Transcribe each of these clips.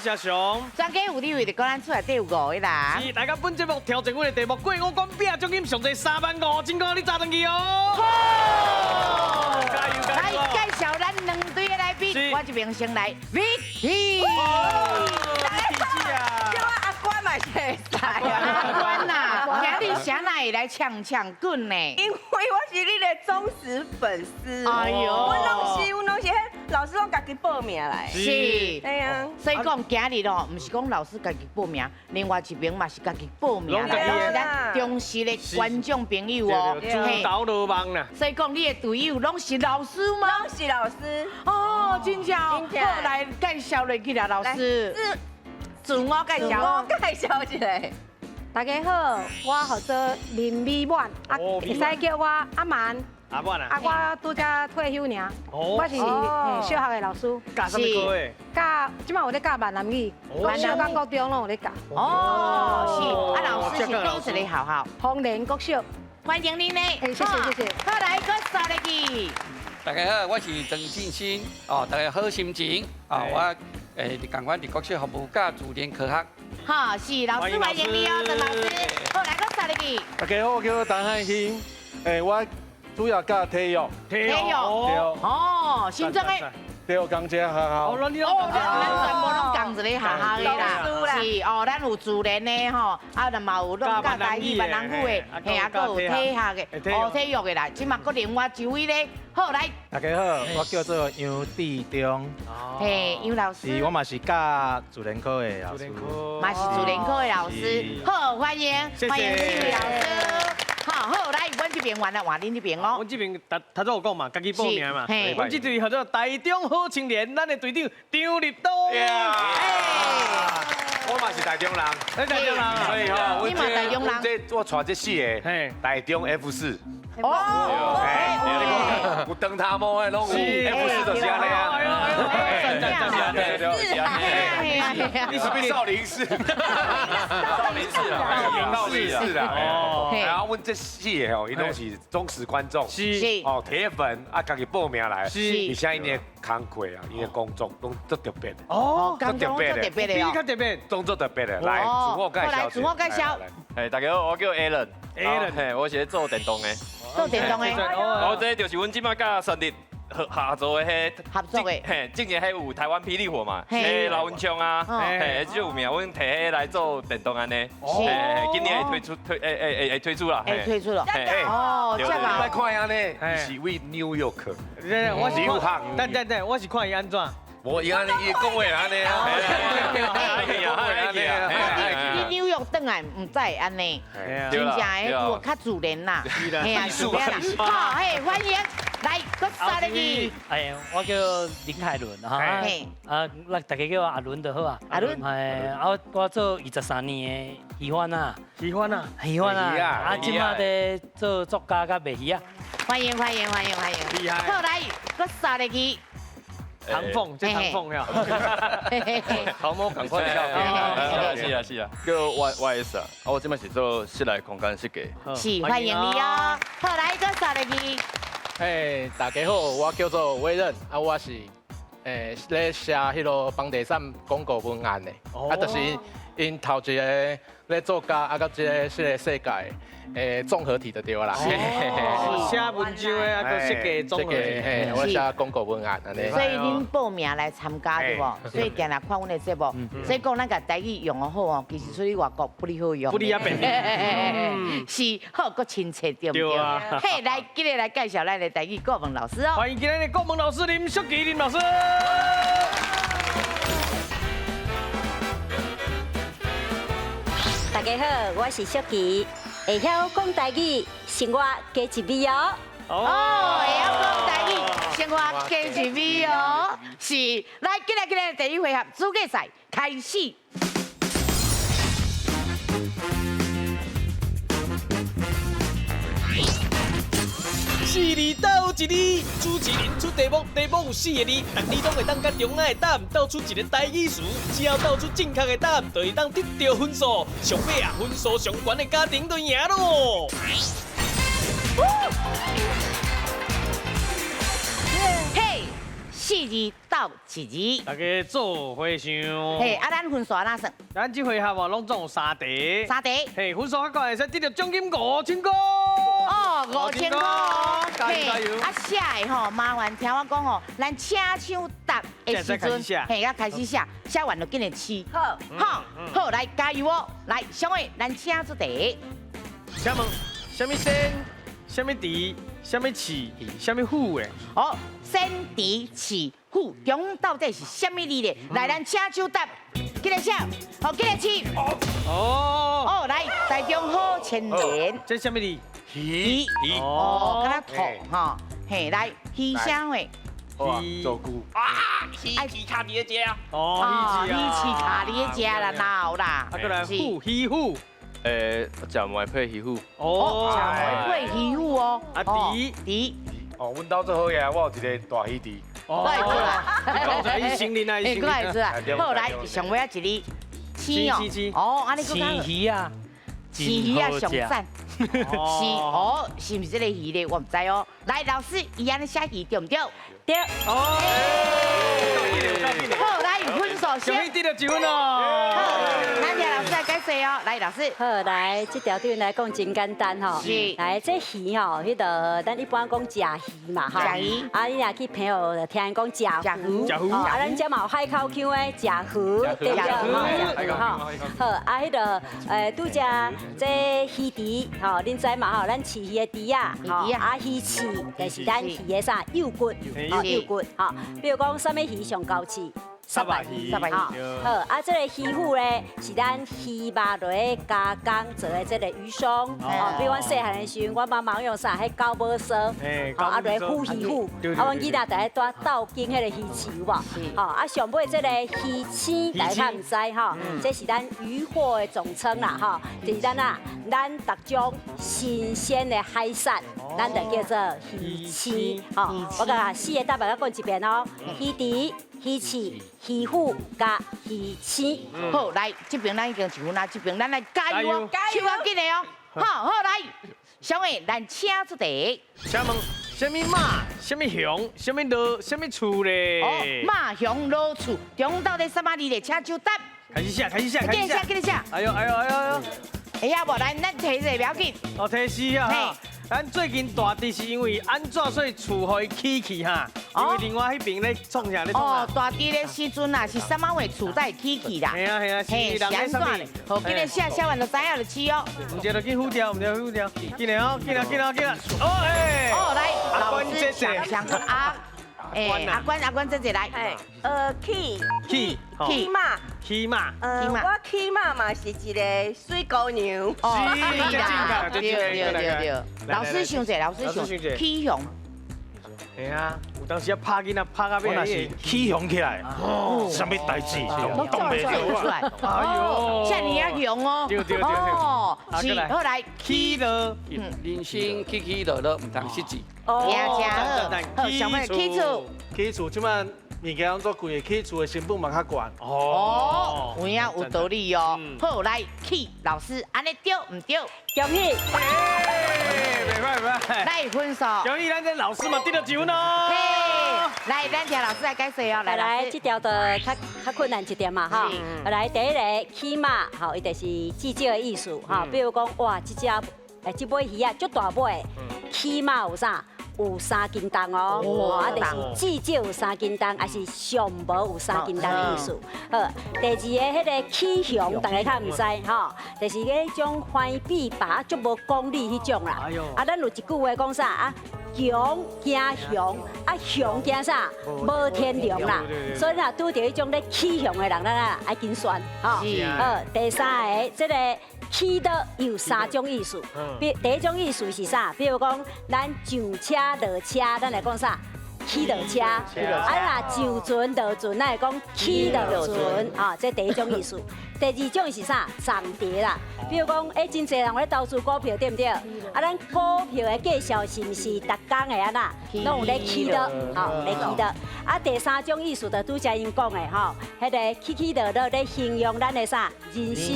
是阿雄。专家有你为的果咱出来第5个人。是，大家本节目挑战阮的题目，过5关拼奖金上侪35000，真够你砸登去哦！加油加油！来介绍咱2队的来宾，我这边先来 Vicky。叫我阿关嘛是会使啊。阿关呐，今日谁来来抢棍呢？因为我是你的忠实粉丝。哎呦我拢是老师拢家己报名来。是，对啊。所以讲今日哦，唔是讲老师家己报名，另外一边嘛是家己报名啦，拢是咱忠实的观众朋友哦。自投罗网啦。所以讲你的队友拢是老师吗？拢是老师。哦，真正好，来介绍落去啦，老师。自我介绍，介绍一下。大家好，我叫做林美满，哦会使叫我阿曼。阿满啊，我拄才退休尔，哦我是小学的老师，教什么科的？教即摆有咧教闽南语，闽南港高中拢有咧教。哦，是，老师是讲一个学校，丰年国小，欢迎您呢。谢谢。好，来个三个字。大家好，我是曾进新。哦，大家好心情。哦，我赶快伫国小服务甲自然科学。好，是老师欢迎你哦，曾老师。好，来个三个字。大家好，我叫陈汉兴，我主要教体育，哦，新庄的。体育工这学校。哦，你哦，咱全部拢共一个学校的啦，是哦，咱有自然的吼，啊，就嘛有拢教台语、闽南语的，嘿，啊，佫有体下的，哦，体育的啦，即嘛佫另外一位咧，好来。大家好，我叫做杨志忠，嘿，杨老师，我嘛是教自然科的老师，嘛是自然科的老师，好，欢迎这位老师。好，来，阮这边完了，换恁这边哦。阮这边头早有讲嘛，家己报名嘛。阮这队叫做台中好青年，咱的队长张立东。我嘛是台中人，你台中人啊？所以吼，你嘛台中人？我带这四个，台中 F4。哦，有灯塔模的拢有 F4就是安尼啊。你是不是少林寺？少林寺啦。哦。然后阮这四个吼，伊拢是忠实观众，是哦铁粉啊，家己报名来，是而且因的工课啊，因的工作拢足特别的。哦，工作特别的哦。比较特别，动作特别的，来自我介绍。来，自我介绍。大家好，我叫 Alan，我是做电动的。做电动的。哦，这就是阮即摆甲三立合作的迄合作的。之前迄有台湾霹雳火嘛，迄老文枪啊，就有名，阮摕迄来做电动安尼。今年会推出啦。推出了。哦，这个。来看安尼，是为 New York。我是看，等，我是看伊安怎。我伊安尼伊讲话安尼啊，你纽约转来唔知安尼，真正诶，我较自然啦，嘿啊，是啦。好，嘿，欢迎来，搁三个字。哎，我叫林海伦哈，大家叫我阿伦就好啊。阿伦，我做23年的喜欢啊，喜欢啊，即马在做作家甲卖鱼啊。欢迎，厉害。好来，搁三个字。唐凤，这唐凤呀，好冇赶快跳，是啊，叫 YS 啊，我这边是做室内空间设计，是欢迎你哦。好来，搁三个字。嘿，大家好，我叫做威任，我是咧写迄个房地产广告文案的，就是因头一个咧作家，甲这个世界。综合体就对啦。写文章的，啊，设计综合体。我写广告文案安尼。所以恁报名来参加对不？所以定定看阮的节目，所以讲咱个台语用得好哦，其实出去外国不哩好用。不哩也便利。是好，搁亲切对不对？嘿，来，今日来介绍咱的台语国文老师哦。欢迎今日的国文老师林淑琪林老师。大家好，我是淑琪。会晓讲台语，生活加一味哦。哦，会晓讲台语，生活加一味哦。是，来，今日第一回合资格赛开始。4字斗一字，主持人出题目，题目有4个字，但你拢会当甲中央的答案斗出一个台语词，只要斗出正确的答案，就会当得到分数。上尾啊，分数上悬的家庭就赢咯。嘿，4字支到一支。大家做伙想。嘿，啊，咱分数哪算？咱这回合哦，拢总有3题。3题。嘿，分数较高会使得到奖金5000块。哦，5000块。加油加油！啊，写的吼，麻烦听我讲吼，咱车抢答的时阵，嘿，要开始写，写完就紧来试。好，好，来加油哦！来，小伟，咱请出题。请问，什么先？什么地？什么市？什么府的？哦，先地市府中到底是什么字咧？来，咱车手答，记来写，好，记来试。哦，来，台中好青年。这什么字？鱼。哦，敢若兔哈，嘿，来，鱼啥货？做久鱼卡你的家。哦，鱼翅卡你的家啦，闹啦。啊，过来虎，鱼虎。食糜配鱼虎。哦，食糜配鱼虎哦。啊，猪。哦，阮兜最好嘅，我有一个大鱼池。来过来。伊成年啊，伊成过来年。出来。好，来上尾啊一哩青哦。哦，安尼个青鱼啊，青鱼啊上赞。是哦，是毋是这个鱼咧？我唔知哦。来，老师，伊安尼写鱼对唔对？对。哦。好，来分数小先。英得了1分哦。咱听老师来解释哦。来，老师。好，来，这条对来讲真简单吼。是。来，这鱼吼，迄个咱一般讲食鱼嘛，吼。食鱼。啊，你若去朋友就听因讲食鱼。食鱼。啊，咱这嘛有海口腔的食鱼，对不对？食鱼吼。好，啊，迄个拄只这鱼池吼，恁知嘛吼？咱饲鱼的池啊，吼，啊鱼翅就是咱鱼的啥幼骨，哦幼骨，吼。比如讲，什么鱼上高饲？沙白鱼。好，啊，这个鱼虎咧是咱鱼肉落去加工做的这个鱼松，哦，比如阮细汉的时阵，我妈妈用啥？迄高波烧，哦，啊，落去虎鱼虎，啊，阮囡仔在带斗金迄个鱼翅有无？哦，啊，上尾这个鱼青，大家唔知吼，这是咱渔获的总称啦，吼，就是咱逐种新鲜的海产，咱就叫做鱼青，哦，我甲4个答案再讲一遍哦，鱼池。鱼翅、鱼虎加鱼青。好，来这边咱已经1分啦，这边咱来加油哦，手要紧的哦。好，来，小伟，咱请出题。请问，什么马？什么熊？什么鹿？什么厝咧？哦，马、熊、鹿、厝，中到底什么字咧？请手答。开始写，开始写，开始写，开始写。哎呦！哎呀，无咱提这个不要紧。哦，提示啊哈！咱最近大地是因为安怎所以厝互伊起去哈？因为另外迄边咧创啥咧创哦，大地的时阵啊，是什么话厝在起去啦？系啊，是安怎咧？好，今日写完就知影就试哦。唔对就去呼调，进来哦，进来！哦哎！哦，来，老师想啊。阿关这来，骑马，我骑马嘛是一个水姑娘，对，老师想者，起熊，系啊，有当时啊拍囡仔拍到尾，起熊起来，什么代志？动袂出来，哎呦，像你要熊哦，对，哦，是，后来起了，人生起落，唔通失志。好，小妹起厝即摆物件拢做贵的，起厝的成本嘛较悬。哦，有影有道理哦。好，来起老师，安尼对唔对？恭喜！袂歹。来分数。恭喜咱这老师嘛得了1分哦。来，咱听老师来解释哦。来，这条的较困难一点嘛哈。来，第一个起码，吼，伊就是至少的意思哈。比如讲，哇，这尾鱼啊，足大尾，起码有啥？有3斤重哦，啊，就是至少有3斤重，还是上无有3斤重的意思。好，第二个迄个起熊，大家较唔知吼，就是迄种翻比拔足无功力迄种啦。啊，咱有一句话讲啥啊？熊惊熊，啊熊惊啥？无天良啦。所以若拄到迄种咧起熊的人，咱啊爱紧选吼。好，第三个这个。起的有3种意思，第一种意思是啥？比如讲，咱上车落车，咱来讲啥？起落车，啊，若上船落船，咱来讲起落船，啊，这第一种意思。第二种是啥？涨跌啦。比如讲，真侪人咧投资股票，对不对？啊，咱股票的介绍是毋是逐工的安那？拢有咧起的，吼，咧起的。啊，第三种意思就拄则因讲的吼，迄个起落落咧形容咱的啥人生。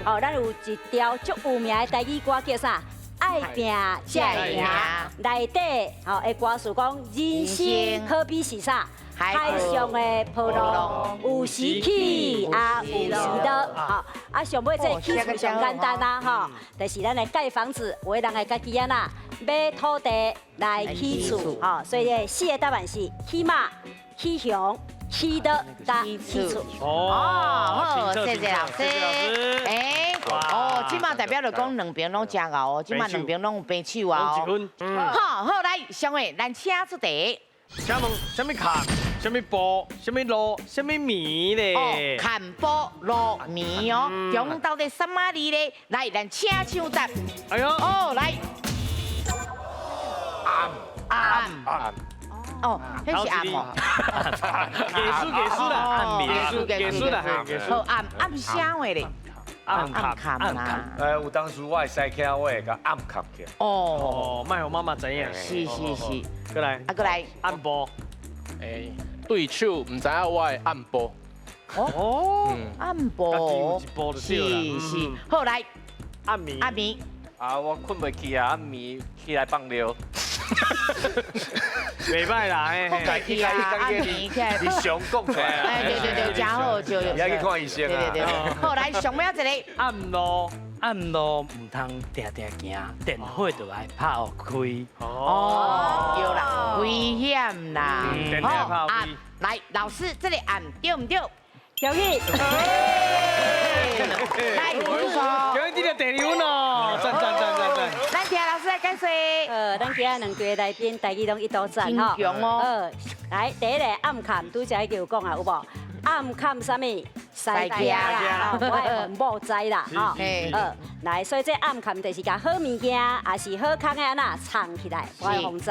哦，咱有一条足有名的台语歌叫啥？爱拼才会赢。内底吼的歌词讲人生可比是啥？海上的波浪，有时起有时落，吼上尾这起厝上简单啦，吼，就是咱来盖房子，有的人会家己啊呐，买土地来起厝，吼，所以4个答案是起码、起乡、起德、加起厝。好，谢谢老师。即马代表就讲两边拢真牛哦，即马两边拢有平手啊哦。好，来，上位咱请出题。请问什么坎、什么波、什么路、什么米咧？坎波路米哦，中到底什么字咧？来，咱请唱答。哎呦，来。暗。哦，那是暗哦。艺术啦，艺术啦，好暗啥话咧？暗坎啦。有当时我会使起我会甲暗坎起。卖互妈妈知影。是。过来。过来。暗波。对手唔知影我的暗波。暗波。是。好来。暗暝。我困袂去啊，暗暝起来放尿。袂歹啦，困袂去啊，暗暝起来。你上讲出来。对，真好，就。要去看医生啊。对。好来，上尾一个。暗路唔通定行，电火就爱拍开。对啦，危险啦。好，来，老师这里暗对唔对？恭喜！来，不错。恭喜你的第2分哦，赞。咱听老师来解说。咱今日两队来宾，大家拢一道赞吼。真强哦。来，第一个暗坎，拄才有讲啊，有无？暗坎啥物？西徛啦，我的父母知啦，吼。来，所以这暗坎就是甲好物件，也是好康的安那藏起来，我的父知。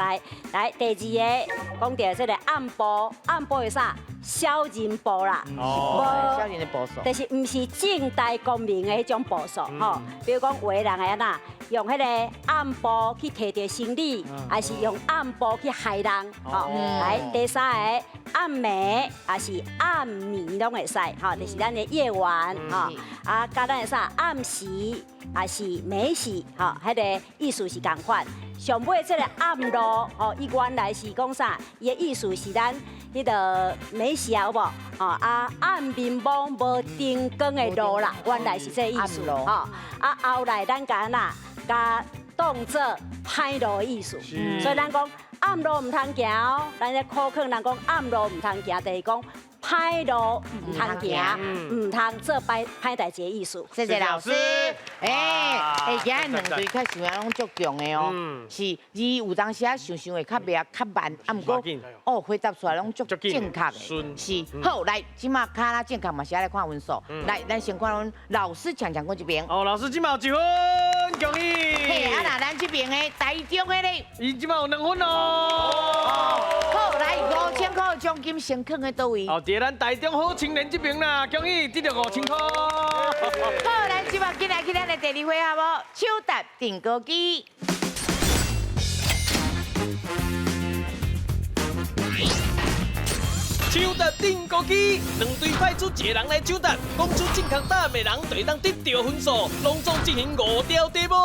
来，第2个讲到这个暗部，暗部是啥？小人部啦，小人的步数，但是唔是正大光明的迄种步数吼。比如讲，有的人会安那用迄个暗部去摕着行李，还是用暗部去害人吼。来，第3个暗暝，还是暗暝拢会使吼，就是咱的夜晚吼。甲咱的啥暗时，还是暝时吼，迄个意思是共款。上尾这个暗路吼，伊原来是讲啥？伊的意思是咱迄个暝时有无？暗面望无灯光的路啦，原来是这意思吼。后来咱甲甲当做歹路的意思，所以咱讲暗路唔通行，咱咧考考人讲暗路唔通行，就是讲。歹路唔通行，唔通做歹代志的意思。谢谢老师。今日两队较想要拢足强的哦，是伊有当时啊想会较慢较慢，啊毋过回答出来拢足正确的。是好来，即马卡拉正确嘛是来看分数。来，咱先看阮老师强讲这边。老师即马有1分，恭喜。那咱这边的台中的咧，伊即马有2分哦。好来，5000块奖金先放在倒位？在咱台中好青年这边啦，恭喜得到5000块。好，咱即马进来去咱的第2回好无？手答定歌机。手答定歌机，2队派出1个人来手答，讲出正确答案的人就会当得到分数，隆重进行5条题目。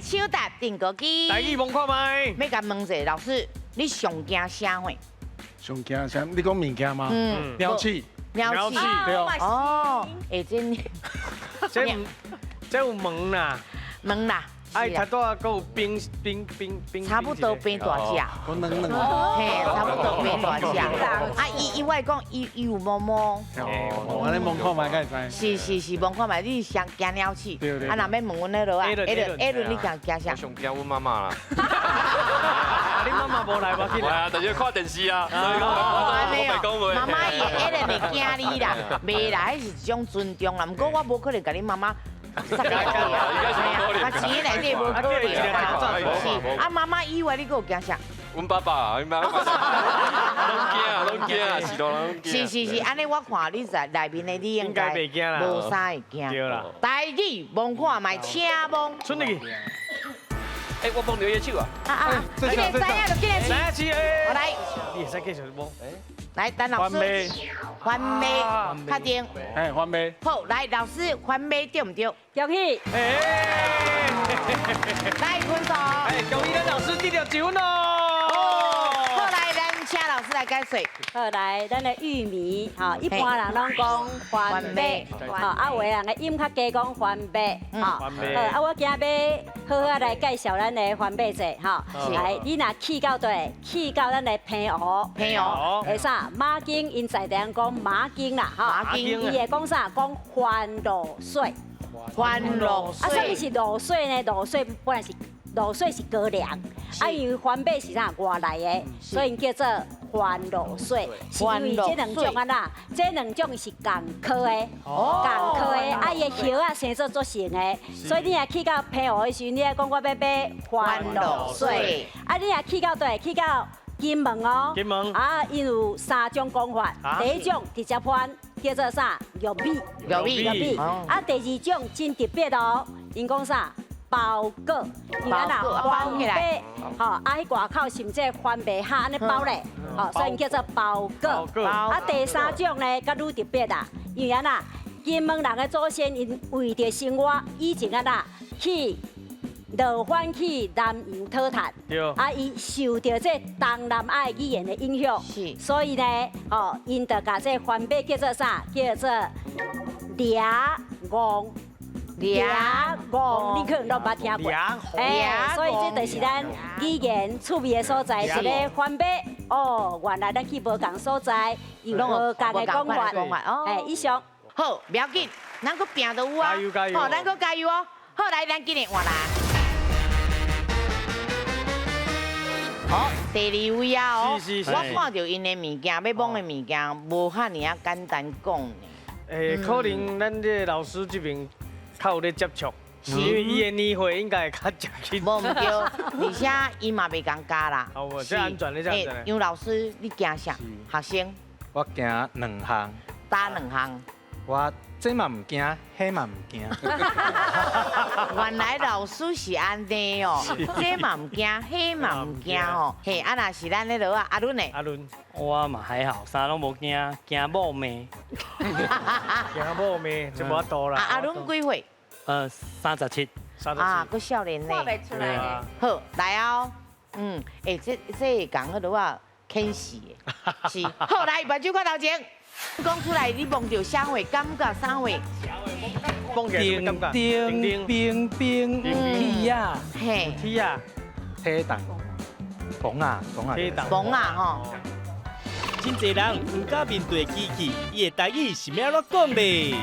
手答定歌机，台语问看麦。要甲问者老师，你上惊啥货？上惊啥？你讲物件吗？鸟鼠。鸟鼠对哦。这有门啦。门啦。差多啊，有冰。差不多变大只。我冷。嘿，差不多变大只。伊外讲伊有毛毛。安尼问看卖，该知。是，问看卖，你上惊鸟鼠。对。若要问阮那落啊，L 你惊啥？我上惊阮妈妈啦。你妈妈无来无去啦，但是看电视啊。妈妈也 L 会惊你啦，袂啦，迄是一种尊重啦。不过我无可能甲你妈妈。啥个啊？钱内底无可能是。妈妈以外，你阁有惊啥？阮爸爸，拢惊，是都拢惊。是，安尼我看你在内面的你应该无啥会惊。对啦。台语问看卖请问。出去。哎，我摸到伊手啊！今年知啊，就今年来起，我来，你会使继续摸。来，等老师。番麦，确定？哎，番麦。好，来，老师，番麦对唔对？恭喜！来分数。哎，恭喜咱老师得到1分咯。好，来，咱请老师来解说。好来，咱的玉米，吼，一般人拢讲番麦，吼，啊，有的人的音较加讲番麦，吼，好，啊，我今日要好好来介绍咱的番麦者，吼，来，你若去到对，去到咱的平湖，会啥？马经因在地讲马经啦，吼，伊会讲啥？讲番露水，番露水。啊，什么是露水呢？露水本来是露水是高粱，啊，因为番麦是啥外来的，所以叫做番露水。是因为这两种啊啦，这两种是共科的，共科的，啊，伊的叶啊生做成的，所以你若去到平湖的时候，你来讲我要买番露水，啊，你若去到对，去到金门哦，金门啊，因有3种讲法，第一种直接番叫做啥？玉米，啊，第二种真特别哦，因讲啥？包果，因为呐番麦，吼，啊，迄外口甚至番麦虾安尼包咧，吼，所以叫做包果。啊，第3种呢，较愈特别啦，因为呐，金门人的祖先因为着生活，以前啊呐去落番去南洋讨炭，啊，伊受到这东南亚语言的影响，所以呢，吼，因就把这番麦叫做啥？叫做俩昂。你可能都捌听过。所以这就是咱语言趣味的所在，一个番麦。哦，原来咱去无共所在，有无共的讲法。哎，以上。好，不要紧，咱搁拼得有啊。加油！好，咱搁加油哦。好，来，咱今日换啦。好，第2位啊哦，我看到因的物件，要摸的物件，无遐尔啊简单讲呢。可能咱这老师这边较有咧接触，因为伊的年会应该会较接近。无唔对，而且伊嘛袂讲加啦。哦，这安全咧，这样子。杨老师，你惊啥？学生？我惊2项。打2项。我这嘛唔惊，迄嘛唔惊。原来老师是安尼哦，这嘛唔惊，迄嘛唔惊哦。嘿，啊那是咱咧落啊，阿伦呢？阿伦，我嘛还好，啥拢无惊，惊某妹。惊某妹就无多啦。阿伦几岁？37。啊，佫少年呢。看袂出来呢。好，来哦。这讲迄落啊，肯死的。是。好，来，把手看头前。讲出来，你梦到啥话？感觉啥话？叮叮冰冰天啊，嘿，天啊，体重，蹦啊，蹦啊吼！真侪人唔敢面对机器，伊的台语是咩落讲咧？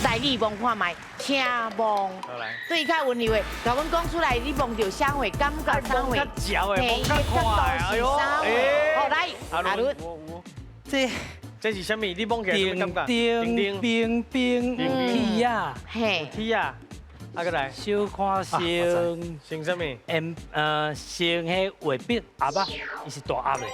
台语梦看卖，请梦。对较温柔的，甲阮讲出来，你梦到啥话？感觉啥话？较潮的，梦较快，哎呦！好来，阿伦，这是啥物？你梦起来什么感觉？叮叮冰冰天啊，嘿，天啊，啊个来，小看成成啥物？成迄画笔鸭仔，伊是大鸭的。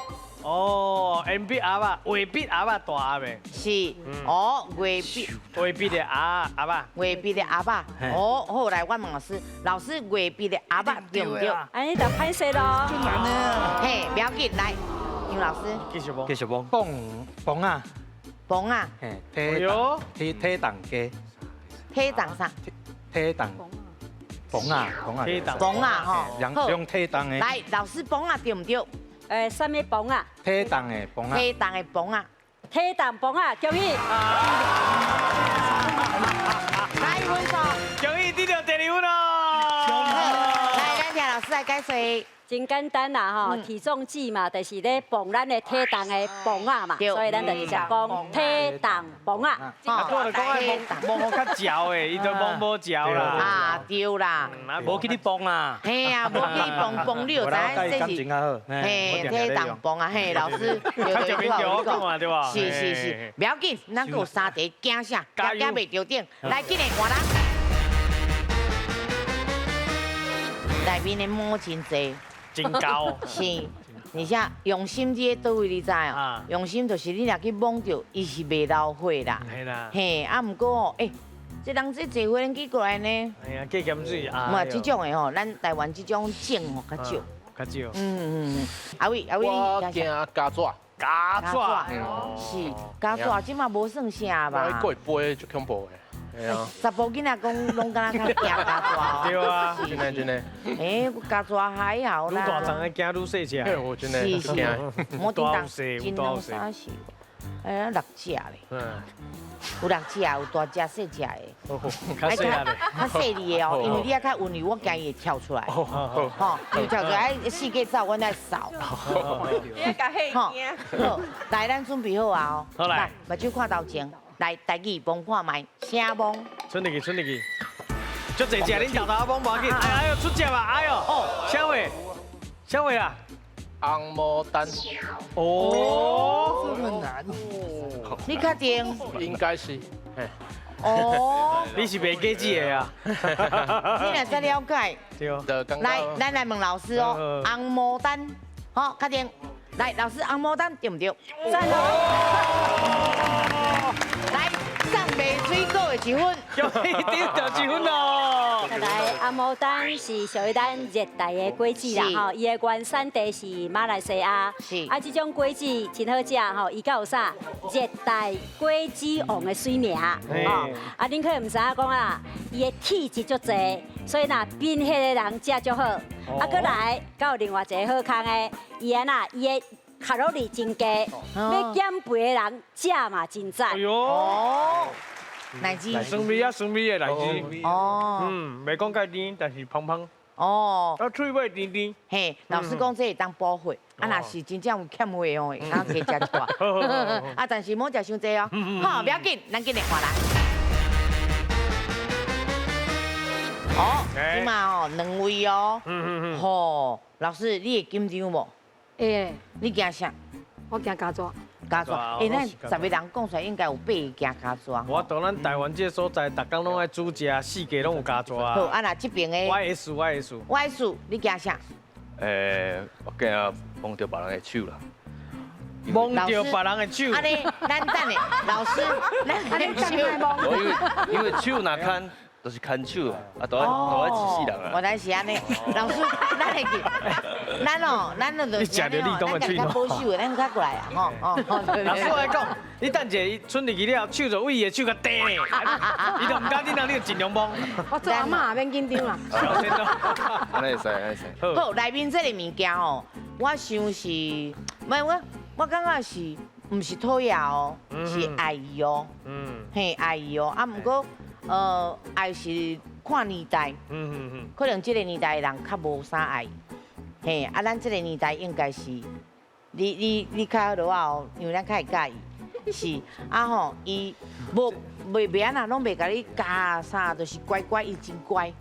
哦，鉛筆鴨啊，畫筆鴨啊，大鴨嘅。是，哦，畫筆的鴨鴨。畫筆的鴨吧。哦，好來，我問老師，老師畫筆的鴨吧對唔對？安尼就歹勢咯。真難啊！嘿，不要緊，來，楊老師。繼續繼續蹦啊。蹦啊。嘿，體重加。體重啥？體重。蹦啊。蹦啊，吼。用體重的。來，老師蹦啊對唔對？啥物蹦啊？體重的蹦啊。體重的蹦啊。體重蹦啊，恭喜！來分數，恭喜得到第2分咯！來，咱聽老師來解說。真簡單啦吼，體重計嘛，就是咧磅咱的體重的磅啊嘛，所以咱就直接講體重磅啊。啊，我就講摸較嚼的，伊就摸嚼啦。啊，對啦。無去你磅啊。嘿啊，無去你磅，你就知這是。嘿，體重磅啊，嘿，老師對講。是，不要緊，咱有3題，驚啥？驚袂着頂。來，今日換人。內面的摸真濟。真高，是，而且用心伫倒位你知哦？用心就是你若去摸着，伊是袂老火啦。系啦。嘿，啊，毋过哦，这人这坐火轮机过来呢。哎呀，过咸水啊。嘛，这种的吼，咱台湾这种种哦较少。较少。阿伟，我惊加纸。加纸。是加纸，即嘛无算啥吧？过杯就恐怖的。系啊。查甫囡仔讲拢敢若较惊加纸。对啊。真的。加纸还好啦。愈大张的惊愈细只。我真的惊。冇叮当，真两三是。6只咧。有6只，有大只、细只的。较细啊咧。较细粒的哦，因为你要较温柔，我惊伊会跳出来。吼，伊跳出来，四界走，阮来扫。你要甲迄惊。好，来，咱准备好啊哦。好来，目睭看头前，来，台语摸看卖，声摸。剩入去，剩入去。足侪只，恁调头摸无要紧。哎呦，出只吧，哎呦。哦，啥话？啥话啊？红毛丹。哦。这么难。你确定？应该是。哦。你是卖假子的啊？你若再了解。对。来，咱来问老师哦，红毛丹，好，确定。来，老师，红毛丹对唔对？赞同。来，上北水果的1分，一定得1分哦。来，红毛丹是属于咱热带的果子啦，吼，伊的原产地是马来西亚。是。啊，这种果子真好食，吼，伊有啥？热带果子王的水名，吼。啊，恁可能唔知影讲啊，伊的体质足济，所以呐，变迄个人食足好。啊，搁来，还有另外一个好康的，伊的卡路里真低，要减肥的人食嘛真赞。哎呦。奶汁，酸味啊，酸味的奶汁。哦。袂讲介甜，但是香香。哦。啊，嘴尾甜甜。嘿，老师讲这会当补血，啊，若是真正有欠血哦，会当加食一寡。啊，但是莫食伤济哦。好，不要紧，咱今日看来。哦，即嘛哦，2位哦。吼，老师，你会紧张无？会。你惊啥？我惊加纸。加纸，咱10个人讲出来应该有8个惊加纸。我到咱台湾这个所在，逐工拢爱煮食，4家拢有加纸啊。好，啊那这边的。YS，你惊啥？我惊摸到别人的手啦。摸到别人的手。啊你，咱等下，老师，咱手。因为手若牵。都是看手啊，都爱一世人啊。原来是安尼，老师，咱会记，咱就你食着你讲的嘴较保守的，咱较过来啊，吼。老师我来讲，你等者伊伸入去了，手就为伊的手较低呢，伊就唔敢紧，你就尽量摸。我做阿妈免紧张啦。小心咯。安尼会使，安尼会使。好，内面这个物件哦，我想是，唔系我感觉是，唔是讨厌哦，是爱意哦。嘿，爱意哦，啊，不过。爱是看年代，可能这个年代的人较无啥爱，嘿，啊，咱这个年代应该是，你较落啊哦，因为咱较会介意，是，啊吼，伊袂安那拢袂甲你加啥，就是乖乖，伊真乖，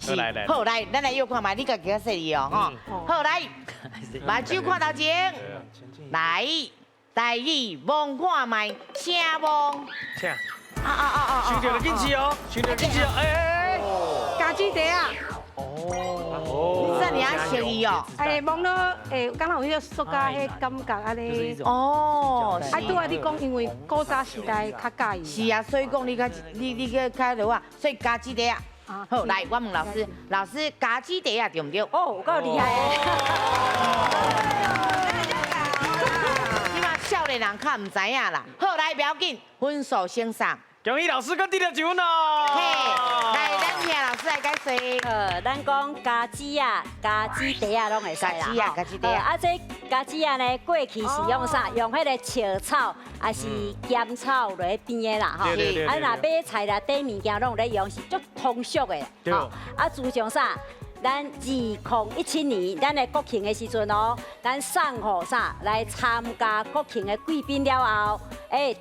好来，好来，咱来约看嘛，你家己较细腻哦，吼，好来，目睭看头前，来，台语望看卖，请望，请。想到就紧吃哦，想到紧吃哦，加子茶啊！哦，你这你还熟伊哦？望到敢若有迄个塑胶迄感觉安尼。哦，拄啊，你讲因为古早时代较介意。是啊，所以讲你个较落啊，所以加子茶啊。好，来，我问老师，老师加子茶啊对唔对？哦，够厉害诶！起码少年人较唔知影啦。好，来，不要紧，分数先上。恭喜老师搁得了1分哦！嘿，来，咱请老师来解说。咱讲加子啊、加子茶啊，拢会使啦。加子茶。啊，这加子啊呢，过去是用啥？用迄个笑草，还是咸草落去边的啦，吼。啊，若买菜啦、底物件拢有咧用，是足通俗的。吼。啊，自从啥？咱2017年，咱的国庆的时阵哦，咱送互啥来参加国庆的贵宾了后，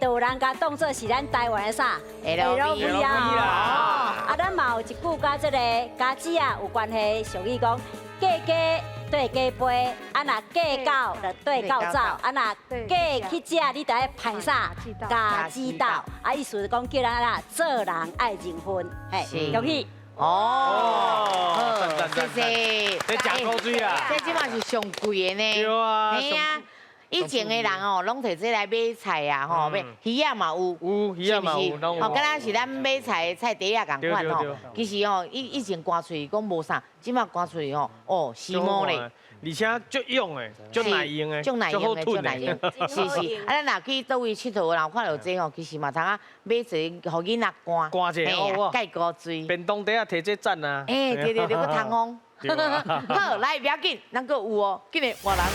就有人甲当作是咱台湾的啥 LV 啊！啊，咱嘛有一句甲这个家子啊有关系，俗语讲嫁家对家杯，啊若嫁狗就对狗走，啊若嫁去食你就爱排啥家之道，啊意思是讲叫咱做人爱认分，嘿，恭喜。哦，谢谢。这吃古水啊！这即嘛是上贵的呢。对啊。嘿啊。以前的人哦，拢摕这来买菜啊，吼，买鱼啊嘛有，鱼啊嘛有，哦，敢若是咱买菜的菜底啊共款吼。其实哦，以前刮出去讲无啥，即马刮出去吼，哦，时髦咧。而且足用的，足耐用的，足耐用的，足耐用。是是，啊，咱若去倒位佚佗，然后看到这吼，其实嘛，通啊买一个，互囡仔干，干者哦，盖古水。便当底下摕这赞啊！哎，对，个通风。好，来，不要紧，咱个有哦，紧的换人。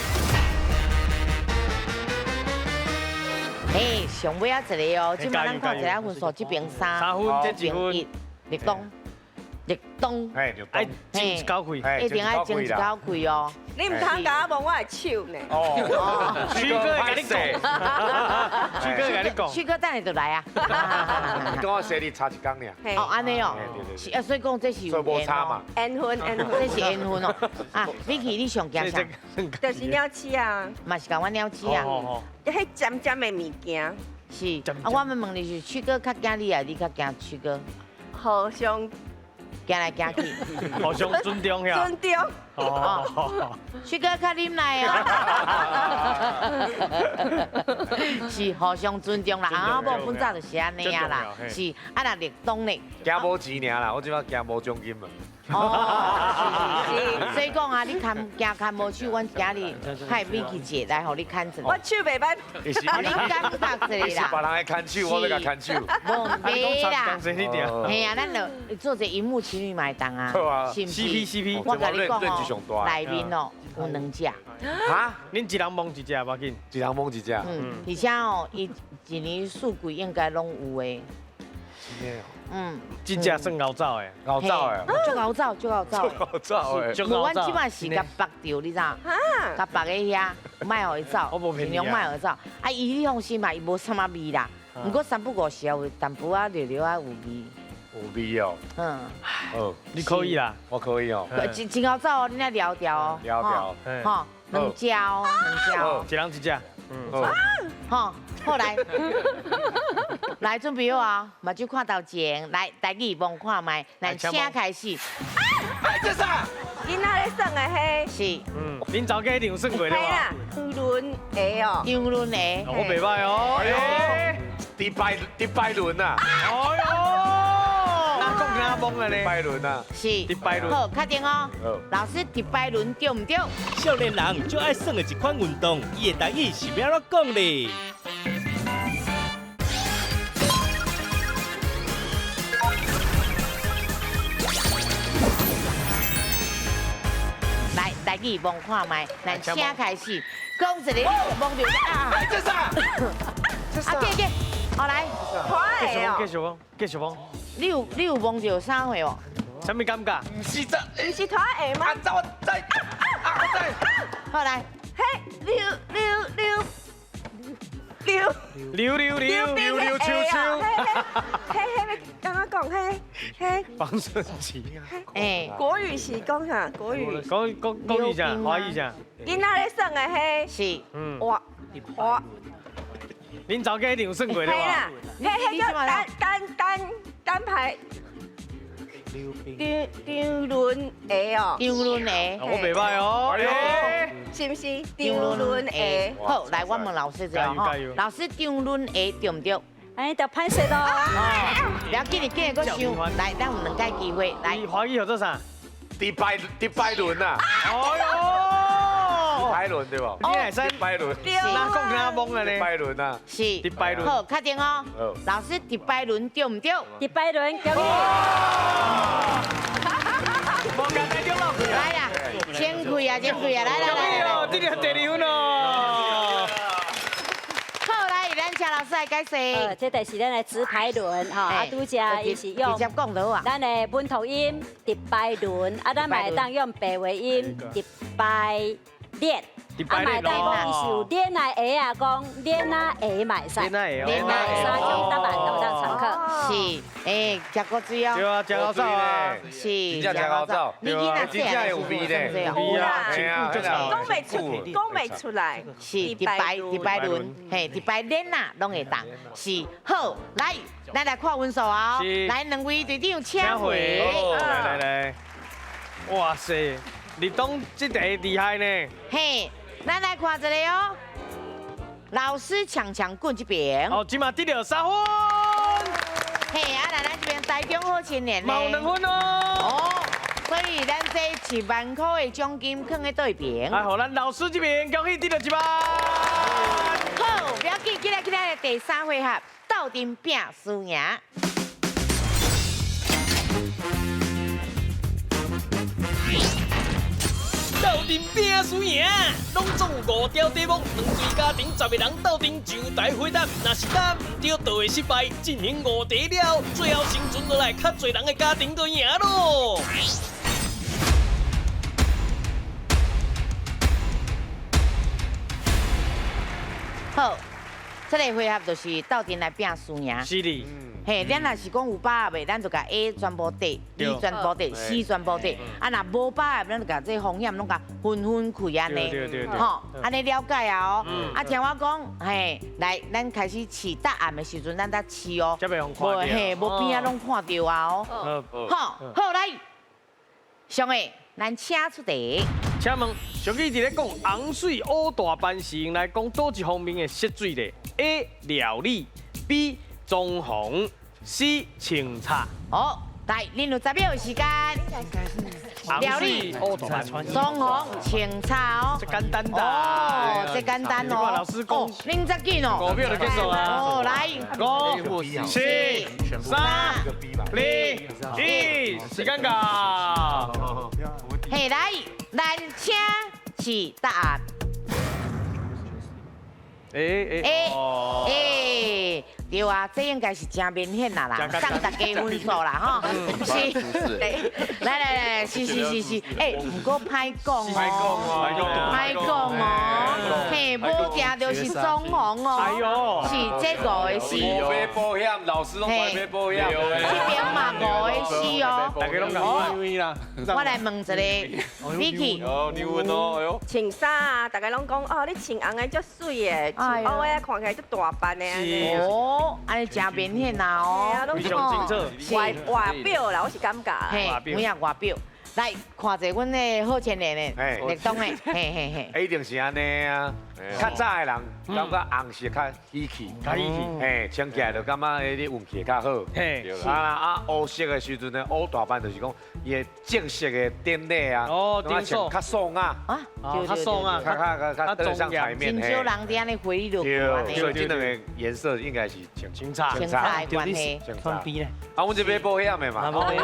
哎，上尾啊一个哦，即摆咱看一下分数，这边3分，这几分？立冬，哎，爱蒸一口气，一定爱蒸一口气哦。你唔通甲我摸我的手呢？哦，曲哥会跟你讲，曲哥会跟你讲，曲哥等下就来啊。你跟我生日差一天呢。哦，安尼哦，是啊，所以讲这是有缘哦。缘分，这是缘分哦。啊，Vicky，你上惊啥？就是鸟鼠啊，嘛是讲我鸟鼠啊。迄尖尖的物件。是，啊，我们问你是曲哥较惊你啊，你较惊曲哥？互相。行来行去，互相尊重呀。尊重。哦，曲哥较忍耐哦。是互相尊重啦，啊，某本早就是安尼啊啦。是，啊，若立冬咧。惊无钱尔啦，我即摆惊无奖金嘛。哦，是，所以讲啊，你看无手，阮今日派Vicky姐来，互你看一我手袂歹，互你感觉一下啦。别人来看手，我要甲看手。无袂啦，嘿啊，咱就做者荧幕情侣买单啊，是不是 ？CP， 我甲你讲哦，内面哦有2只。哈？恁一人摸一只，无紧，一人摸一只。而且哦，伊一年四季应该拢有诶。这只算熬走的，熬走的，足熬走，足熬走，熬走的。无，阮即摆是甲绑着，你知？甲绑个遐，卖互伊走，尽量卖互伊走。啊，伊你放心嘛，伊无啥物味啦。不过3不5时有淡薄啊，略啊有味。有味哦。你可以啦，我可以哦。真熬走哦，你来聊聊哦。聊聊。吼，2只哦，2只哦。一人一只。好，后来，来准备好啊，目睭看头前，来台语望看麦，来请开始。哎，这啥？囡仔咧耍的迄。是。恁早家一定有算过的哇。张轮鞋哦。张轮鞋。我袂歹哦。哎呦，迪拜轮啊。哎呦。哪讲哪懵啊咧？迪拜轮啊。是。迪拜轮。好，确定哦。老师，迪拜轮对唔对？少年人最爱耍的一款运动，伊的台语是要怎讲咧？来，台语望看麦，来请开始，讲一个望着啊！这啥？这啥？啊，给，好来，继续讲。你有望着啥货哦？什么感觉？不是这，不是拖鞋吗？我在，好来，嘿，溜秋秋。嘿，刚刚讲嘿。防身器。哎，国语是讲啥？国语。讲一下，华语一下。囡仔咧耍的迄。是。哇。恁早家一定有算过的哇。嘿叫单排。张轮鞋哦。张轮鞋。我袂歹哦。是不是？张轮鞋。好，来，我问老师这样哈。老师，张轮鞋对唔对？哎，就歹势咯。不要紧，你继续搁想。来，咱有2届机会。来，华语叫做啥？迪拜轮啊。哎呦。迪拜轮对不？你来先。迪拜轮。哪讲哪懵啊咧？迪拜轮啊。是。迪拜轮。好，确定哦。老师，迪拜轮对唔对？迪拜轮，恭喜。冇讲太中了。来啦，先开啊，来。这个第2分哦。好，来，咱请老师来解释。这就是咱的直排轮哈，啊，拄只伊是用直接讲就好啊。咱的本土音迪拜轮，啊，咱嘛会当用白话音迪拜链。啊，买当讲伊是有链啊鞋啊，讲链啊鞋买使，链啊鞋3种答案都当参考。是，食果水哦。对啊，食口罩啊。是，真正食口罩，你囡仔真正有味咧，有啊，嘿啊，讲袂出来，是迪拜轮，嘿，迪拜轮呐，拢会当。是，好，来，咱来看分数哦。来，两位队长请回。来，哇塞，立冬这题厉害呢。嘿，咱来看一个哦。老师强棍这边。哦，今嘛得了3分。嘿，咱这边台中好青年呢。冇2分哦。哦，所以咱这7万块的奖金放在对边。来，好，咱老师这边恭喜得了1万。好，不要紧，今日的第3回合斗阵拼输赢。斗阵拼输赢，拢总5条题目，两队家庭10个人斗阵上台回答，若是答唔对，就会失败。进行5题了，最后生存落来较侪人的家庭就赢咯。好，这个回合就是斗阵来拼输赢。是的。嘿，咱若是讲有把握，咱就甲 A 全部得，B 全部得，C 全部得。啊，若无把握，咱就甲这风险拢甲分开安尼。对。吼，安尼了解啊哦。啊，听我讲，嘿，来，咱开始试答案的时阵，咱得试哦。才袂互看到。嘿，无边啊拢看到啊哦。好，来，上个，咱请出题。请问，上期伫咧讲洪水乌大班是用来讲倒一方面的涉水咧 ？A. 料理 B. 装潢 C 清茶。好，来，恁有10秒的时间。料理、装潢、清茶哦。这简单的。哦，这简单哦。老师讲。恁这紧哦。5秒就结束啊。哦，来，5、4、3、2、1，时间到。嘿，来，咱请是答案。对啊，这应该是真明显啦，送大家分数啦，吼。是。来，是。不过歹讲哦，歹讲哦。嘿，无行就是装潢哦。哎呦，是这5个是。买保险，老师拢买买保险。这边嘛5个是哦。大家拢讲啦。我来问一个 Vicky。哦，你问哦，哎呦。穿衫啊，大家拢讲哦，你穿红的足水的，穿乌的看起来足大班的。哦，安尼真明显啦哦。非常清楚。外表啦，我是感觉。嘿，每样外表。来看者阮的好青年的，立冬的，嘿。一定是安尼啊。较早的人感觉红色较喜气，嘿，穿起来就感觉迄啲运气较好。嘿，乌色的时阵呢，乌大班就是讲伊的正式的典礼啊，穿较爽啊，较爽啊，较登上台面。真少人伫安尼回忆录。对，所以这两个颜色应该是清茶关系。穿 B 咧。啊，阮这边保险的嘛。保险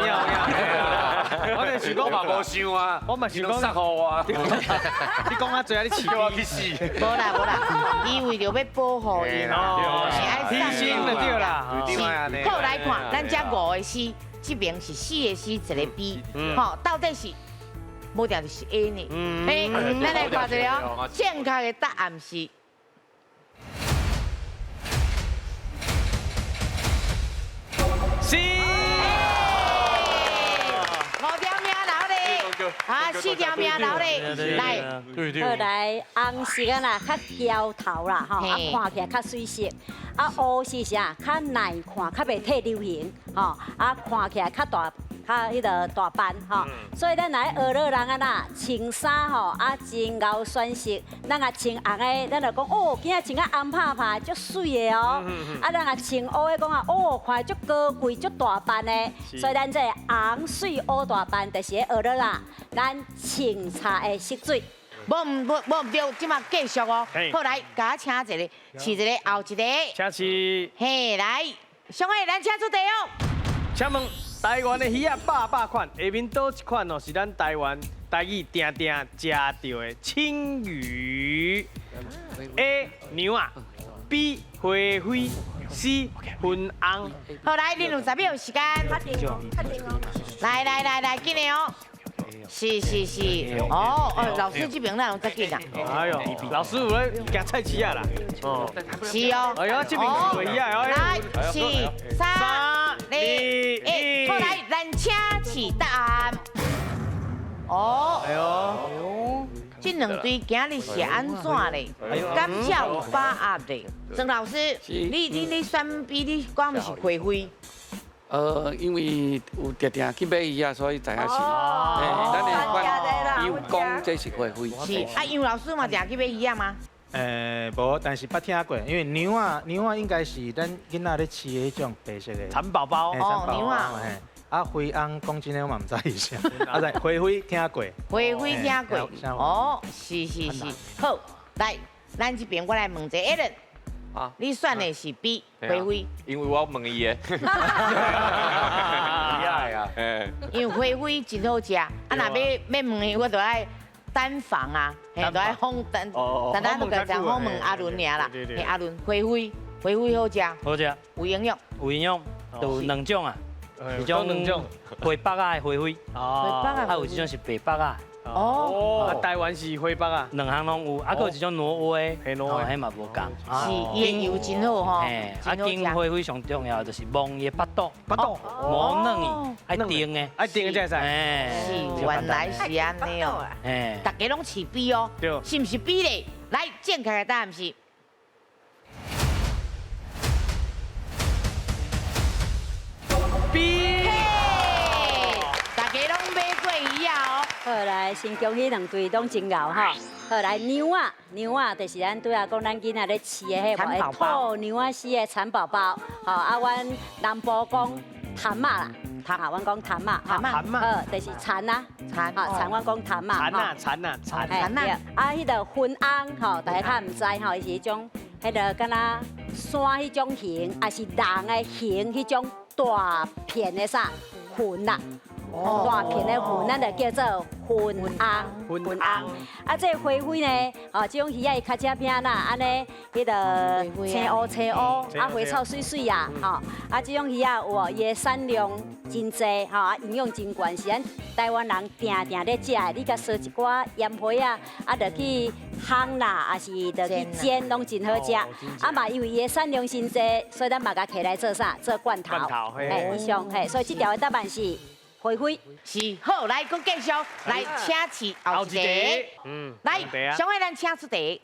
我就是讲嘛无想啊，我嘛是讲杀互我。你讲啊，最后你饲我去死。无啦，伊为着要保护伊嘛，是爱提醒就对啦。好来看，咱这5个 C， 这边是4个 C， 1个 B， 吼，到底是无定就是 A 呢？咱来看一下哦，正确的答案是。C。啊，4条命留咧，来，好来，红色啊啦，较焦头啦，吼，啊看起来较水色，啊乌是啥，较耐看，较袂退流行，吼，啊看起来较大。迄个大班吼，所以咱来学了人啊呐，穿衫吼啊真够选色，咱啊穿红的，咱就讲哦，今仔穿啊红拍拍，足水的哦。啊，咱啊穿乌的讲啊，哦，看足高贵、足大班的。所以咱这红水乌大班，就是学了啦，咱清茶的色水。无唔对，即马继续哦。好来，甲我请一个，试一个，后一个。请试。嘿，来，上个咱请出题哦。请问。台湾的鱼啊，百款，下面倒一款哦，是咱台湾台语定定食到的青鱼。A 牛啊 ，B 花灰 ，C 粉红。好，来，恁有10秒时间。来，紧的哦。是，哦，老师这边咱有再紧啊。哎呦，老师有咧夹菜市啊啦。哦。是哦。哎呀，这边是鱼啊，来，4、3、哦，哎呦，这两队今日是安怎嘞？感谢有把握嘞。曾老师，你选比你讲的是花灰。因为有常常去买鱼啊，所以知影是。哦，咱专家的啦，伊有讲这是花灰。是啊，杨老师嘛，常去买鱼啊吗？无，但是捌听过，因为牛啊应该是咱囡仔咧饲的迄种白色的蚕宝宝。哦，牛啊。啊，灰翁讲真诶，我嘛唔知伊啥。啊，在花灰听过。花灰听过。哦，是。好，来，咱这边我来问一下 Alan。啊，你选的是 B 花灰。因为我问伊的。厉害啊！因为花灰真好食，啊，若要问伊，我就爱单房啊，嘿，就爱放单，单单都个讲好问阿伦尔啦，嘿，阿伦花灰好食，好食，有营养，有营养，有两种啊，一种灰白啊的花灰，还有一种是白白啊。哦，台湾是花白啊，两项拢有，还有一种挪威，迄嘛无共。是，伊的油真好吼，嘿，啊，金花灰上重要就是摸伊的巴肚，磨嫩伊，爱叮的，爱叮的才会使。是，原来是安尼哦，大家拢饲 B 哦，是不是 B 咧？来，正确的答案是。B， 大家拢买过鱼啊哦。好来，先恭喜两队拢真牛哈。好来，牛啊，就是咱对啊讲咱囡仔咧饲的迄个兔牛啊丝的蚕宝宝。好啊，阮南部讲蚕嘛啦，啊，阮讲蚕嘛，就是蚕啊，蚕，阮讲蚕嘛，蚕啊。啊，迄个粉翁吼，大家较唔知吼，伊是迄种，迄个敢若山迄种形，还是人的形迄种大片的啥粉啦。大片的粉，咱就叫做粉翁。啊，这花灰呢，这种鱼仔伊较正片啦，安尼，迄个青乌，啊，花草水水啊，啊，这种鱼仔有伊的产量真济，啊，营养真悬，是咱台湾人定咧食的。你甲烧一寡盐花啊，就去烘啦，还是就去煎，拢真好食。啊嘛，因为伊的产量真济，所以咱嘛甲摕来做啥？做罐头。以上所以这条的答案是。花灰是好，来，佮继续来，请示后一题。来，上海咱请出题。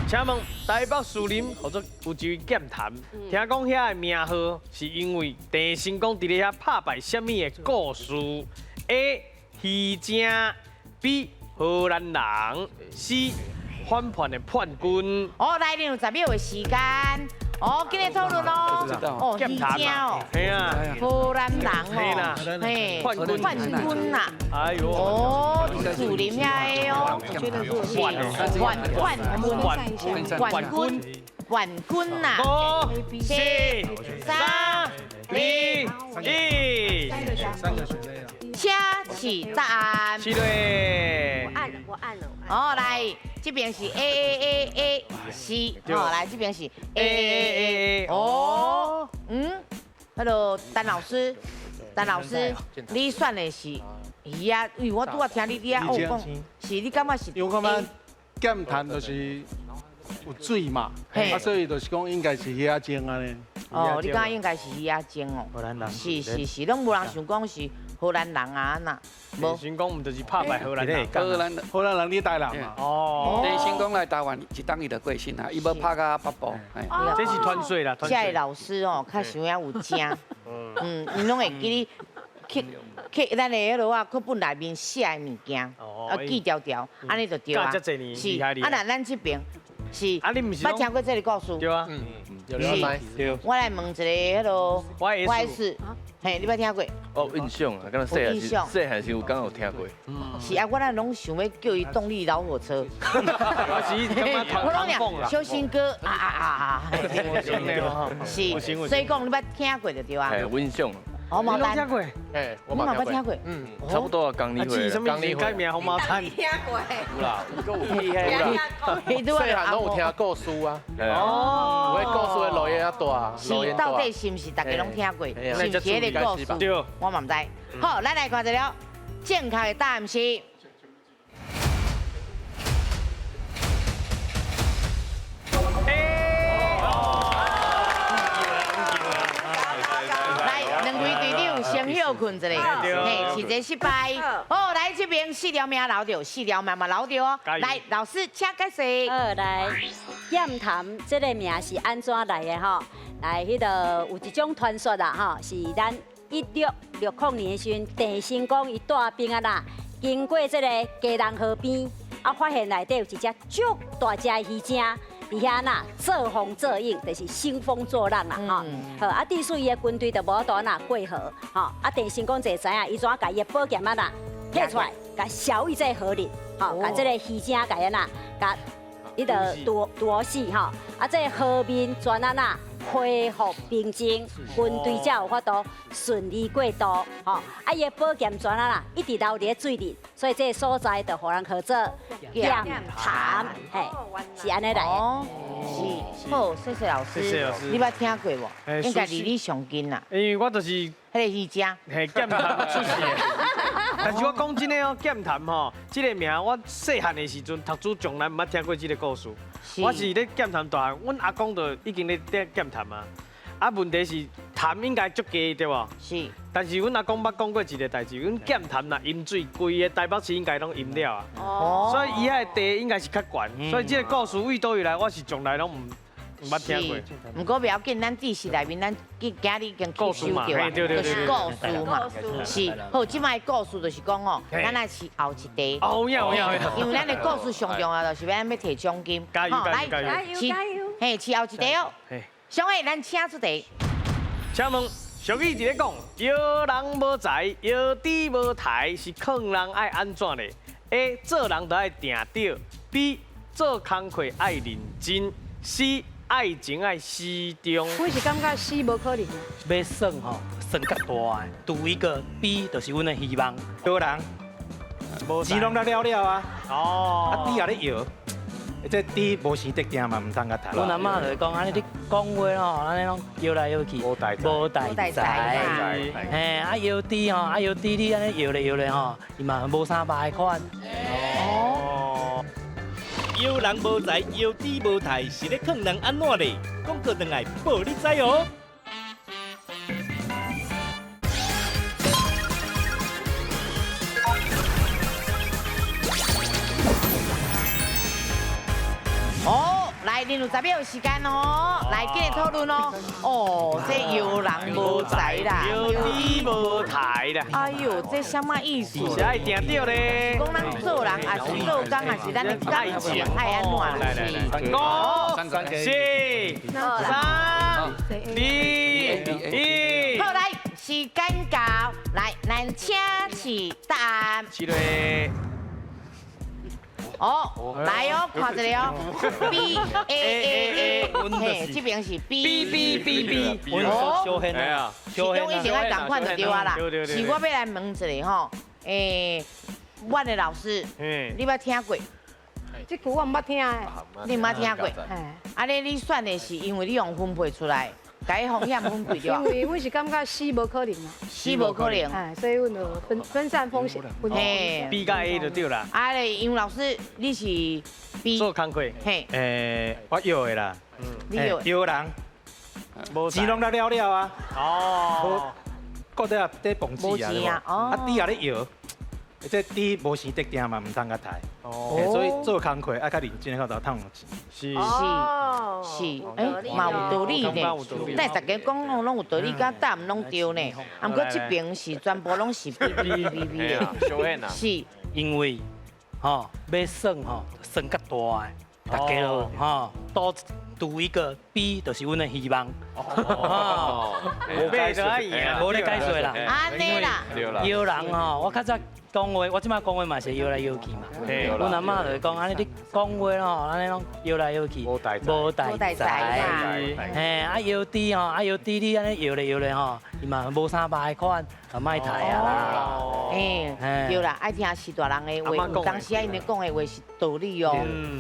请问台北树林或者有一位剑潭，听讲遐的名号是因为郑成功伫咧遐拍败什么的故事 ？A. 鱼精 B. 荷兰人 C. 反叛的叛军。哦，来，2有10秒的时间。哦，今日讨论咯。哦，鱼精哦，系啊，荷兰人哦，嘿，叛军呐。哎呦，哦，树林遐的哦，叛军呐。5、4、3、2、1，请示答案。是嘞。我按了。哦，来，这边是 A C， 哦，来这边是 A。哦，那个丹老师，你选的是鱼啊？因为我拄仔听你啊讲，是你感觉是？因为我感觉剑潭就是有水嘛，所以就是讲应该是鱼仔精安尼。哦，你感觉应该是鱼仔精哦？荷兰人。是，拢无人想讲是荷兰人啊呐。郑成功唔就是拍败荷兰人？荷兰人你台人嘛？哦。郑成功来台湾一当伊就过身啊，伊要拍到北部。这是团水啦，这个老师哦，较想要有正，因拢会记你去咱的迄落啊，课本内面写的物件，记条条，安尼就对啊。是，啊那咱这边是，捌听过这个故事？对啊，是。我来问一个迄落 YS， 嘿，你捌听过？哦，印象啊，敢若细汉时有敢有听过。是啊，我咱拢想要叫伊动力老火车。我拢俩小新哥是，所以讲你捌听过就对啊。有印象。红毛丹，我嘛捌听过，差不多啊，刚你会，刚你改名红毛丹，听过，有啦，细汉拢有听故事啊，有迄故事的路也大，是到底是毋是大家拢听过？是毋是迄个故事？对，我嘛唔知。好，咱来看一了，正确的答案是。倒困一下，嘿，是这失败。好，来这边4条命留着，4条命嘛留着哦。来，老师请解释。来，燕潭这个名是安怎来的吼？来，迄个有一种传说啦吼，是咱1660年时阵，郑成功伊带兵啊啦，经过这个基隆河边，啊发现内底有一只足大只的鱼精。伫遐呐，做风做影，就是兴风作浪啦，吼。好，啊，致使伊的军队就无多呐过河，吼。啊，郑成功就知影，伊怎甲伊的宝剑啊呐摕出来，甲烧于这河里，吼，甲这个鱼精甲伊呐，甲伊个夺死，吼。啊，这河面全啊呐恢复平静，军队才有法度顺利过渡，吼。啊，伊的宝剑全啊呐一直留伫水里，所以这个所在就互人叫做剑潭，嘿。是安尼来的，是好，谢谢老师。谢谢老师。你捌听过无？应该离你上近啦。因为我就是迄个鱼精，嘿剑潭出世的。但是我讲真的哦，剑潭吼，这个名我细汉的时阵读书从来唔捌听过这个故事。我是咧剑潭大汉，阮阿公就已经咧剑潭啊。啊，问题是潭应该足低对无？是。但是阮阿公捌讲过一个代志，阮剑潭若淹水，规个台北市应该拢淹了啊。哦。所以伊遐地应该是较悬，所以这个故事为倒以来，我是从来拢唔捌听过。不过不要紧，咱知识内面咱今日已经吸收到啊，就是故事嘛。是。好，即摆故事就是讲哦，咱来是后一题。哦，有。因为咱的故事上重要就是要摕奖金。加油！嘿，是后一题哦。上个咱请出题。请问俗语一咧讲，摇人无才，摇猪无台，是劝人爱安怎咧 ？A. 做人都爱定着 ；B. 做工课爱认真 ；C. 爱情爱适中。我是感觉死无可能。要算吼，算较大的，拄一个 B 就是阮的希望。摇人，钱拢了啊！哦，啊猪也咧摇。这猪无生得定嘛，唔当个谈。阮阿嬷就讲，安尼你讲话吼，安尼拢摇来摇去，无代志。嘿，啊摇猪吼，啊摇猪你安尼摇咧吼，伊嘛无啥歹款。哦。摇人无才，摇猪无台，是咧劝人安怎咧？讲过两爱报你知哦。哦，来，恁有10秒时间哦，来继续讨论哦。哦，这摇人无才啦，摇猪无台啦。哎呦，这什么意思？是爱定着咧。讲咱做人，还是做工，还是咱的感情爱安怎啦？5、4、3、2、1。好，来，时间到，来，咱请示答案。是嘞。哦，来哦，看一下哦 ，B A， 嘿，这边是 B。哦，小hen啊，其中以前爱同款就对啊啦。是我要来问一下吼，我的老师，你捌听过？这句我唔捌听诶。你唔捌听过？啊，你选的是因为你用分配出来。该风险分配掉。因为我是感觉死无可能啊，死无可能，哎，所以阮就分散风险。嘿 ，B 加 A 就对啦。啊嘞，因为老师你是 B 做工课，嘿，我摇的啦，你摇人，钱拢了啊。哦，搁在在蹦子啊，啊猪也咧摇。这猪无生得定嘛，唔当个台。哦，所以做工课爱较认真，较赚钱。是，嘛有道理呢。但大家讲拢有道理，甲答案拢对呢。啊，不过这边是全部拢是 B 的。是，因为吼要算吼算较大的，大家都吼多赌一个 B 就是阮的希望。哦，无解释，无咧解释啦。安尼啦，摇人吼，我较早。讲话，我即摆讲话嘛是摇来摇去嘛。阮阿嬷就讲，安尼你讲话咯，安尼拢摇来摇去，无代志。嘿，啊摇猪吼，啊摇猪你安尼摇咧吼，伊嘛无啥歹款，啊莫刣啊啦。对啦，爱听是大人的话，有当时啊因为讲的话是道理哦，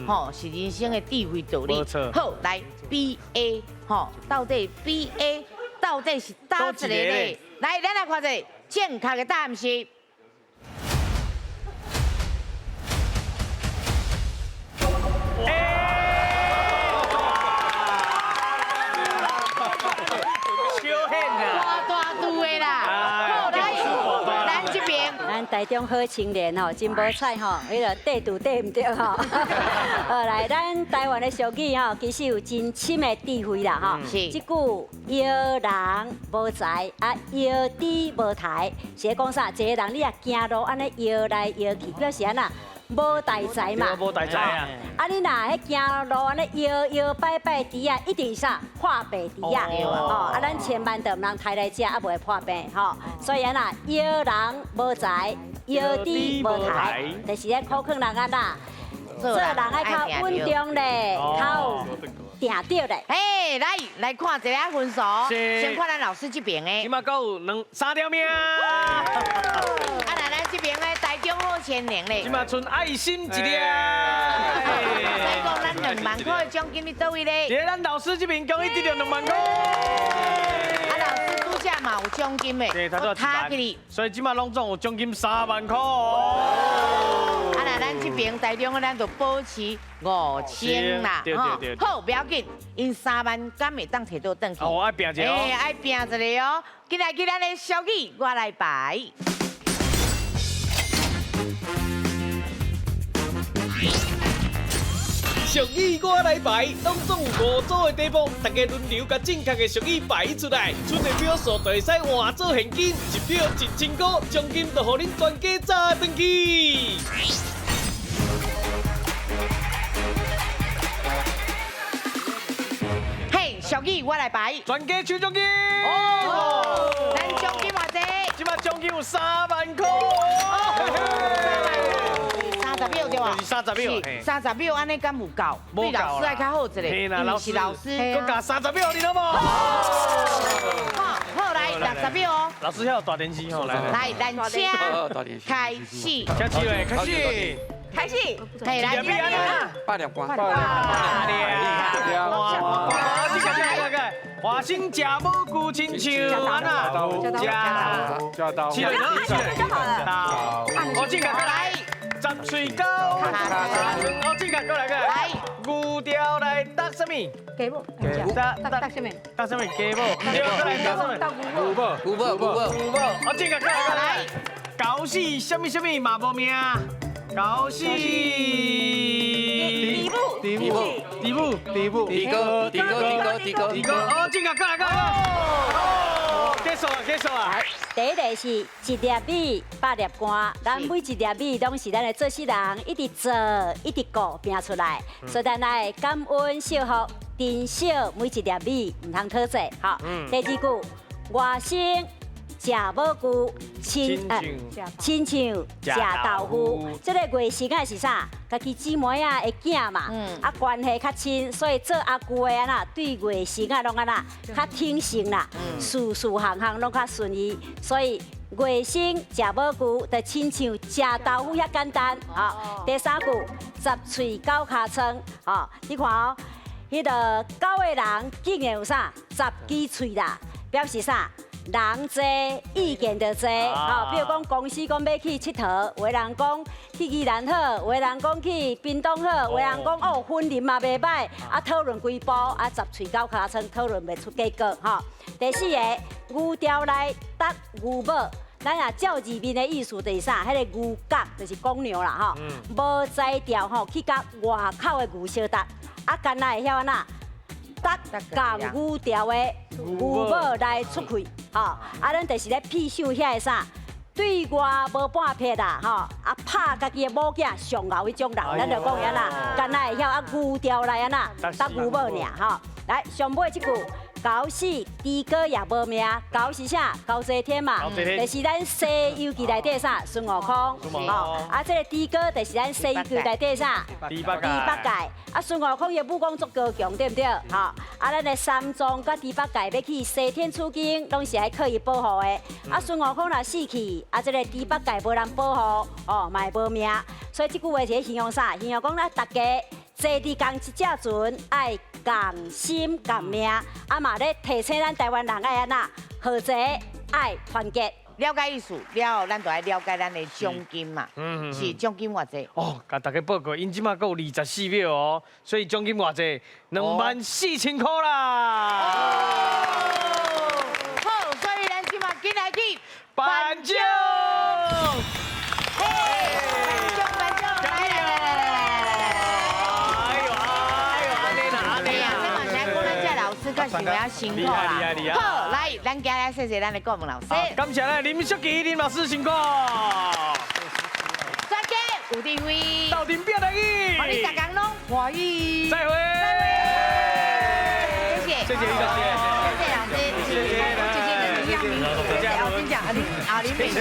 吼是人生的智慧道理。好，来 B A 吼，到底 B A 到底是哪一个呢？来，咱来看一下正确的答案是。大大度的啦，好来，台中好青年吼，真无彩吼，迄个地图对唔对吼？好来，咱台湾的俗语吼，其实有真深的智慧啦吼。是。即句摇人无才啊，摇猪无台，是咧讲啥？一个人你啊行路安尼摇来摇去，表示安那？无大财嘛，无大财啊！啊，你若迄行路安尼摇摇摆摆猪啊，一定啥破病猪啊，吼！啊，咱千万都唔通抬来食，啊，袂破病吼。所以啊，那摇人无财，摇猪无台，就是咧考劝人啊呐，做人爱较稳重咧，较定着咧。嘿，来看一下分数，先看咱老师这边的。今嘛够3条命。啊，那咱这边的台中好青年咧。今嘛剩爱心一粒。所以讲咱2万块的奖金你倒位咧？在咱老师这边恭喜得到2万块。啊，老师拄则嘛有奖金的，对，他都他给你。所以今嘛拢总有奖金3万块。啊，那咱这边台中的咱就保持5000啦，好，不要紧，因3万敢会当摕到转去。哦，爱拼一个。哎，爱拼一个哦。今来咱的小语，我来排。俗语我来排，拢总有5组的题目，大家轮流甲正确的俗语排出来，出的票数就会使换做现金，1票1000块，奖金就互恁全家炸转去。嘿，俗语我来排，全家抽奖金。哦，咱奖金偌济？今嘛奖金有3万块。30秒对吧？就是30秒，30秒安尼敢有够？对老师爱较好一个，嘿啦，老师，搁加30秒，你好不？好来60秒哦。老师要有大电视吼，来，咱请开始。开始嘞，开始。开始，嘿，来，8粒关。花生食无久，亲像安那加刀，起来，就好了。我正甲过来，十岁狗，我正甲过来，来，牛条来搭什么？鸡母，搭什么？搭什么？鸡母，对，过来搭什么？牛母，我正甲过来，搞死什么嘛无命，搞死。地母，哦，正甲过来，结束啊！第一个是一粒米8粒汗，咱每一粒米拢是咱的做事人一直做一直顾拼出来，所以咱来感恩惜福，珍惜每一粒米，唔通讨债。好，第二句外省食无久，亲像食豆腐。这个外省啊是啥？家己姊妹啊的囝嘛，啊关系较亲，所以做阿舅的啊呐，对外省啊拢啊呐较挺性啦，事事行行拢较顺意，所以外省食无久，就亲像食豆腐遐简单。好，第三句10喙9尻川，哦，你看哦，迄个9个人竟然有啥10支喙啦，表示啥？人多意见就多，吼，比如讲公司讲要去佚佗，有的人讲去宜兰好，有的人讲去屏东好，有的人讲哦婚礼嘛袂歹，啊讨论规步，啊10喙9尻川讨论袂出结果，吼。第四个牛条来搭牛母，咱也照字面的意思就是啥？迄个牛角就是公牛啦，吼，无摘掉吼去甲外口的牛相搭，啊干那会晓安那？搭共牛条的牛母来出气，吼，啊，咱就是咧屁手遐个啥，对外无半撇啦，吼，啊，拍家己的某囝上后迄种人，咱就讲安那，干那会晓啊牛条来安那，搭牛母尔，吼，来上尾即句。狗死，猪哥也无命。狗是啥？狗这天嘛，就是咱《西游记》内底啥孙悟空，吼，啊，这个猪哥就是咱《西游记》内底啥猪八戒。啊，孙悟空也武功足高强，对不对？吼，啊，咱的三藏甲猪八戒要去西天取经，拢是爱靠伊保护的。啊，孙悟空若死去，啊，这个猪八戒无人保护，哦，嘛会无命。所以这句话是形容啥？形容讲咱大家坐伫同一只船，爱共心共命，啊嘛咧提醒咱台湾人爱安那和谐，爱团结。了解意思了，咱就爱了解咱的奖金嘛。是奖金偌济？哦，甲大家报告，因即马还有24秒哦，所以奖金偌济？24000块啦。好，所以咱即马紧来去颁奖。想要辛苦啦。好，来，咱今日谢谢咱的国文老师。感谢咱林淑琪林老师辛苦。再见，吴定威。到顶表台语。我哋大家拢欢喜。再会。谢谢。谢谢老师。谢谢老师。谢谢。姐姐跟你一样名字。我先讲阿林炳秀。